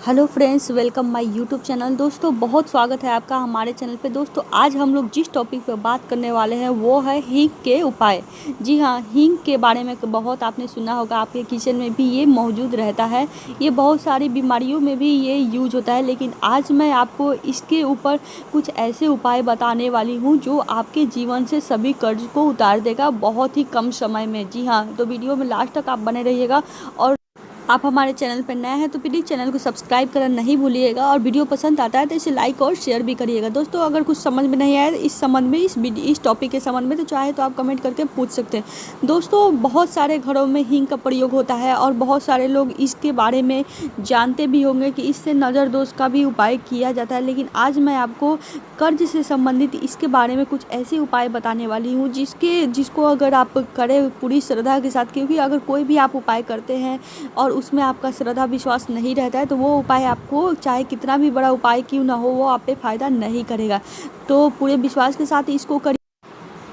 Hello friends, welcome my YouTube channel. दोस्तों, बहुत स्वागत है आपका हमारे चैनल पे। दोस्तों, आज हम लोग जिस टॉपिक पे बात करने वाले हैं वो है हींग के उपाय। जी हाँ, हींग के बारे में बहुत आपने सुना होगा, आपके किचन में भी ये मौजूद रहता है। ये बहुत सारी बीमारियों में भी ये यूज होता है, लेकिन आज मैं आपको इसके ऊपर कुछ ऐसे उपाय बताने वाली हूँ जो आपके जीवन से सभी कर्ज को उतार देगा बहुत ही कम समय में। जी हाँ, तो वीडियो में लास्ट तक आप बने रहिएगा। और आप हमारे चैनल पर नए हैं तो प्लीज़ चैनल को सब्सक्राइब करना नहीं भूलिएगा, और वीडियो पसंद आता है तो इसे लाइक और शेयर भी करिएगा। दोस्तों, अगर कुछ समझ में नहीं आया इस संबंध में, इस टॉपिक के संबंध में, तो चाहे तो आप कमेंट करके पूछ सकते हैं। दोस्तों, बहुत सारे घरों में हींग का प्रयोग होता है और बहुत सारे लोग इसके बारे में जानते भी होंगे कि इससे नज़र दोष का भी उपाय किया जाता है। लेकिन आज मैं आपको कर्ज से संबंधित इसके बारे में कुछ ऐसे उपाय बताने वाली हूँ जिसको अगर आप करें पूरी श्रद्धा के साथ, क्योंकि अगर कोई भी आप उपाय करते हैं और उसमें आपका श्रद्धा विश्वास नहीं रहता है तो वो उपाय आपको, चाहे कितना भी बड़ा उपाय क्यों ना हो, वो आप पे फ़ायदा नहीं करेगा। तो पूरे विश्वास के साथ इसको करिए।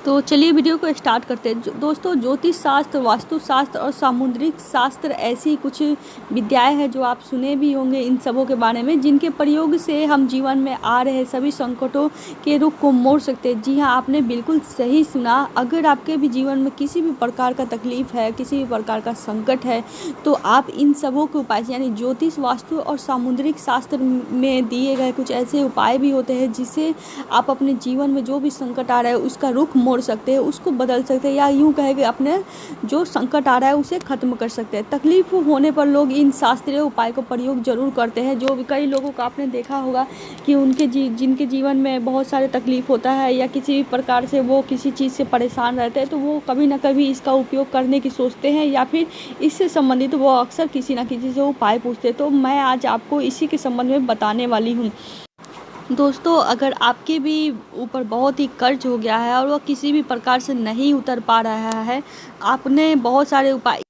तो चलिए वीडियो को स्टार्ट करते हैं। दोस्तों, ज्योतिष शास्त्र, वास्तु शास्त्र और सामुद्रिक शास्त्र ऐसी कुछ विद्याएं हैं जो आप सुने भी होंगे इन सबों के बारे में, जिनके प्रयोग से हम जीवन में आ रहे सभी संकटों के रुख को मोड़ सकते हैं। जी हाँ, आपने बिल्कुल सही सुना। अगर आपके भी जीवन में किसी भी प्रकार का तकलीफ है, किसी भी प्रकार का संकट है, तो आप इन सबों के उपाय, यानी ज्योतिष, वास्तु और सामुद्रिक शास्त्र में दिए गए कुछ ऐसे उपाय भी होते हैं जिससे आप अपने जीवन में जो भी संकट आ रहा है उसका रुख मोड़ सकते हैं, उसको बदल सकते हैं, या यूँ कहे कि अपने जो संकट आ रहा है उसे खत्म कर सकते हैं। तकलीफ होने पर लोग इन शास्त्रीय उपाय को प्रयोग जरूर करते हैं। जो कई लोगों को आपने देखा होगा कि जिनके जीवन में बहुत सारे तकलीफ होता है या किसी भी प्रकार से वो किसी चीज़ से परेशान रहते हैं, तो वो कभी ना कभी इसका उपयोग करने की सोचते हैं, या फिर इससे संबंधित वो अक्सर किसी ना किसी से उपाय पूछते हैं। तो मैं आज आपको इसी के संबंध में बताने वाली हूँ। दोस्तों, अगर आपके भी ऊपर बहुत ही कर्ज हो गया है और वो किसी भी प्रकार से नहीं उतर पा रहा है, आपने बहुत सारे उपाय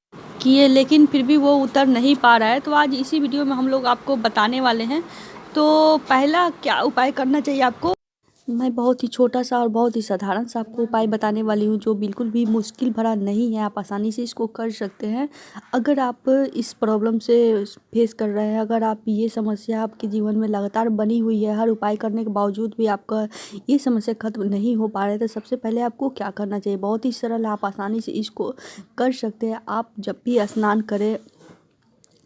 किए लेकिन फिर भी वो उतर नहीं पा रहा है, तो आज इसी वीडियो में हम लोग आपको बताने वाले हैं। तो पहला क्या उपाय करना चाहिए आपको, मैं बहुत ही छोटा सा और बहुत ही साधारण सा आपको उपाय बताने वाली हूँ जो बिल्कुल भी मुश्किल भरा नहीं है। आप आसानी से इसको कर सकते हैं। अगर आप इस प्रॉब्लम से फेस कर रहे हैं, अगर आप ये समस्या आपके जीवन में लगातार बनी हुई है, हर उपाय करने के बावजूद भी आपका ये समस्या खत्म नहीं हो पा रहा है, तो सबसे पहले आपको क्या करना चाहिए, बहुत ही सरल, आप आसानी से इसको कर सकते हैं। आप जब भी स्नान करें,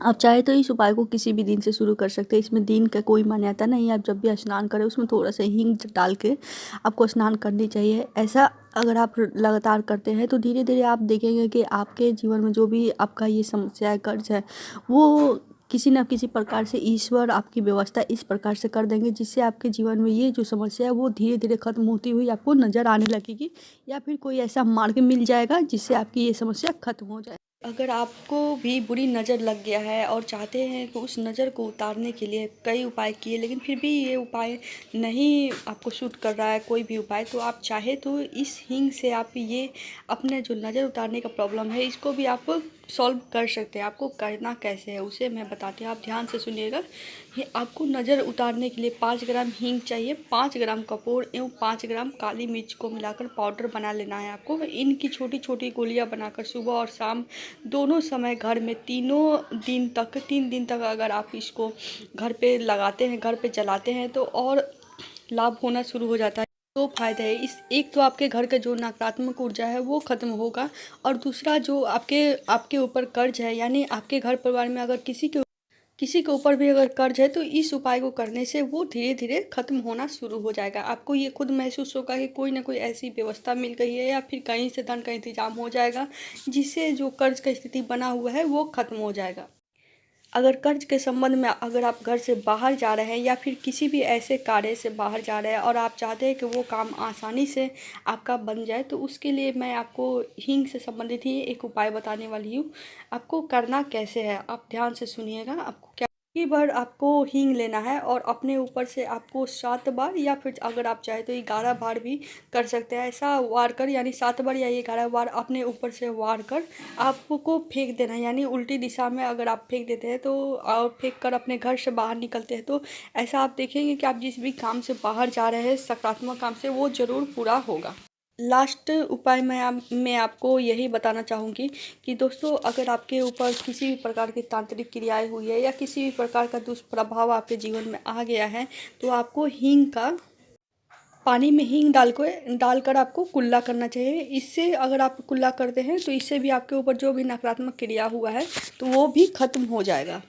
आप चाहे तो इस उपाय को किसी भी दिन से शुरू कर सकते हैं। इसमें दिन का कोई मान्यता नहीं है। आप जब भी स्नान करें उसमें थोड़ा सा हींग डाल के आपको स्नान करनी चाहिए। ऐसा अगर आप लगातार करते हैं तो धीरे धीरे आप देखेंगे कि आपके जीवन में जो भी आपका ये समस्या है, कर्ज है, वो किसी न किसी प्रकार से ईश्वर आपकी व्यवस्था इस प्रकार से कर देंगे जिससे आपके जीवन में ये जो समस्या है वो धीरे धीरे खत्म होती हुई आपको नज़र आने लगेगी, या फिर कोई ऐसा मार्ग मिल जाएगा जिससे आपकी ये समस्या खत्म हो जाए। अगर आपको भी बुरी नज़र लग गया है और चाहते हैं कि उस नज़र को उतारने के लिए कई उपाय किए लेकिन फिर भी ये उपाय नहीं आपको सूट कर रहा है कोई भी उपाय, तो आप चाहे तो इस हींग से आप ये अपने जो नज़र उतारने का प्रॉब्लम है इसको भी आप सॉल्व कर सकते हैं। आपको करना कैसे है उसे मैं बताती हूँ, आप ध्यान से सुनिएगा। ये आपको नज़र उतारने के लिए 5 ग्राम हींग चाहिए, 5 ग्राम कपूर एवं 5 ग्राम काली मिर्च को मिलाकर पाउडर बना लेना है आपको। इनकी छोटी छोटी गोलियां बनाकर सुबह और शाम दोनों समय घर में 3 दिन तक अगर आप इसको घर पे लगाते हैं, घर पे चलाते हैं, तो और लाभ होना शुरू हो जाता है। दो फायदे हैं इस, एक तो आपके घर का जो नकारात्मक ऊर्जा है वो खत्म होगा, और दूसरा जो आपके ऊपर कर्ज है, यानी आपके घर परिवार में अगर किसी के ऊपर भी अगर कर्ज है, तो इस उपाय को करने से वो धीरे धीरे खत्म होना शुरू हो जाएगा। आपको ये खुद महसूस होगा कि कोई ना कोई ऐसी व्यवस्था मिल गई है, या फिर कहीं से धन का इंतजाम हो जाएगा जिससे जो कर्ज का स्थिति बना हुआ है वो खत्म हो जाएगा। अगर कर्ज के संबंध में अगर आप घर से बाहर जा रहे हैं या फिर किसी भी ऐसे कार्य से बाहर जा रहे हैं और आप चाहते हैं कि वो काम आसानी से आपका बन जाए, तो उसके लिए मैं आपको हींग से संबंधित ही एक उपाय बताने वाली हूँ। आपको करना कैसे है आप ध्यान से सुनिएगा। आपको क्या की बार आपको हींग लेना है और अपने ऊपर से आपको 7 बार, या फिर अगर आप चाहे तो 11 बार भी कर सकते हैं, ऐसा वार कर, यानी 7 बार या 11 बार अपने ऊपर से वार कर आपको फेंक देना है। यानी उल्टी दिशा में अगर आप फेंक देते हैं तो, और फेंक कर अपने घर से बाहर निकलते हैं, तो ऐसा आप देखेंगे कि आप जिस भी काम से बाहर जा रहे हैं, सकारात्मक काम से, वो ज़रूर पूरा होगा। लास्ट उपाय मैं आपको यही बताना चाहूँगी कि दोस्तों, अगर आपके ऊपर किसी भी प्रकार की तांत्रिक क्रियाएँ हुई है या किसी भी प्रकार का दुष्प्रभाव आपके जीवन में आ गया है, तो आपको हींग का पानी में हींग डालकर आपको कुल्ला करना चाहिए। इससे अगर आप कुल्ला करते हैं तो इससे भी आपके ऊपर जो भी नकारात्मक क्रिया हुआ है तो वो भी खत्म हो जाएगा।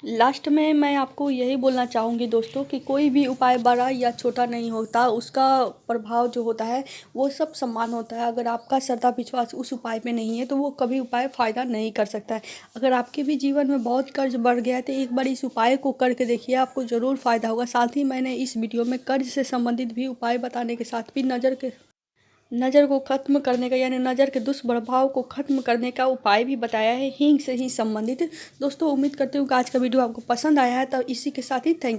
लास्ट में मैं आपको यही बोलना चाहूँगी दोस्तों कि कोई भी उपाय बड़ा या छोटा नहीं होता, उसका प्रभाव जो होता है वो सब समान होता है। अगर आपका श्रद्धा विश्वास उस उपाय में नहीं है तो वो कभी उपाय फ़ायदा नहीं कर सकता है। अगर आपके भी जीवन में बहुत कर्ज बढ़ गया है तो एक बार इस उपाय को करके देखिए, आपको ज़रूर फ़ायदा होगा। साथ ही मैंने इस वीडियो में कर्ज से संबंधित भी उपाय बताने के साथ भी नज़र को ख़त्म करने का, यानी नज़र के दुष्प्रभाव को ख़त्म करने का उपाय भी बताया है हींग से ही संबंधित। दोस्तों, उम्मीद करती हूँ कि आज का वीडियो आपको पसंद आया है। तो इसी के साथ ही थैंक